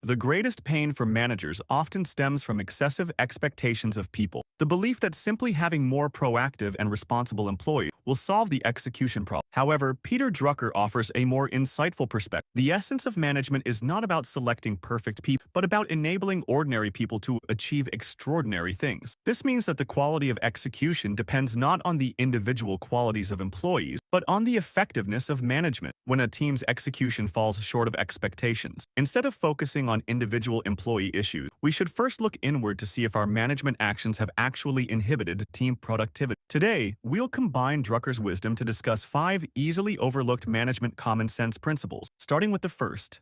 The greatest pain for managers often stems from excessive expectations of people. The belief that simply having more proactive and responsible employees will solve the execution problem. However, Peter Drucker offers a more insightful perspective. The essence of management is not about selecting perfect people, but about enabling ordinary people to achieve extraordinary things. This means that the quality of execution depends not on the individual qualities of employees, but on the effectiveness of management. When a team's execution falls short of expectations, instead of focusing on individual employee issues, we should first look inward to see if our management actions have actually inhibited team productivity. Today, we'll combine Drucker's wisdom to discuss 5 easily overlooked management common sense principles, starting with the first.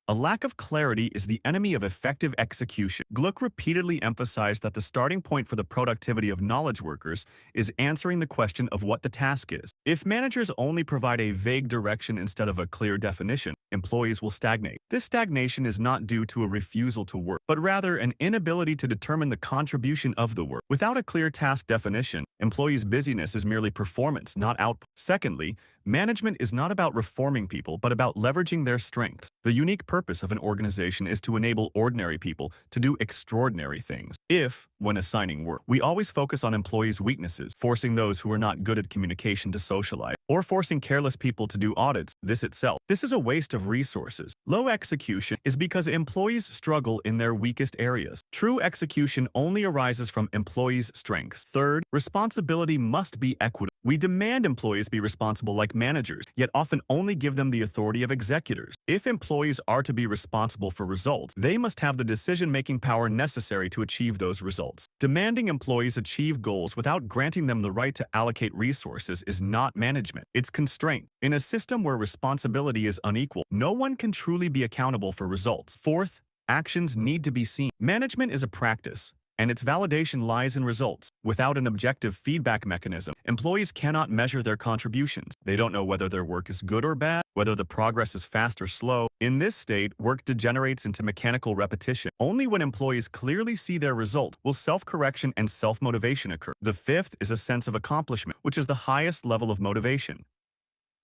A lack of clarity is the enemy of effective execution. Gluck repeatedly emphasized that the starting point for the productivity of knowledge workers is answering the question of what the task is. If managers only provide a vague direction instead of a clear definition, employees will stagnate. This stagnation is not due to a refusal to work, but rather an inability to determine the contribution of the work. Without a clear task definition, employees' busyness is merely performance, not output. Secondly, management is not about reforming people, but about leveraging their strengths. The unique purpose of an organization is to enable ordinary people to do extraordinary things. If, when assigning work, we always focus on employees' weaknesses, forcing those who are not good at communication to socialize, or forcing careless people to do audits, this is a waste of resources. Low execution is because employees struggle in their weakest areas. True execution only arises from employees' strengths. Third, responsibility must be equitable. We demand employees be responsible like managers, yet often only give them the authority of executors. If employees are to be responsible for results, they must have the decision-making power necessary to achieve those results. Demanding employees achieve goals without granting them the right to allocate resources is not management, it's constraint. In a system where responsibility is unequal, no one can truly be accountable for results. Fourth, actions need to be seen. Management is a practice, and its validation lies in results. Without an objective feedback mechanism, employees cannot measure their contributions. They don't know whether their work is good or bad, whether the progress is fast or slow. In this state, work degenerates into mechanical repetition. Only when employees clearly see their results will self-correction and self-motivation occur. The fifth is a sense of accomplishment, which is the highest level of motivation.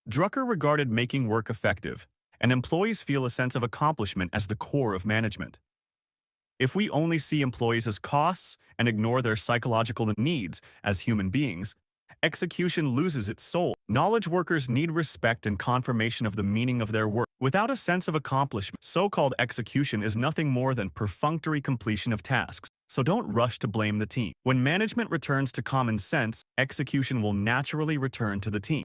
Drucker regarded making work effective, and employees feel a sense of accomplishment as the core of management. If we only see employees as costs and ignore their psychological needs as human beings, execution loses its soul. Knowledge workers need respect and confirmation of the meaning of their work. Without a sense of accomplishment, so-called execution is nothing more than perfunctory completion of tasks. So don't rush to blame the team. When management returns to common sense, execution will naturally return to the team.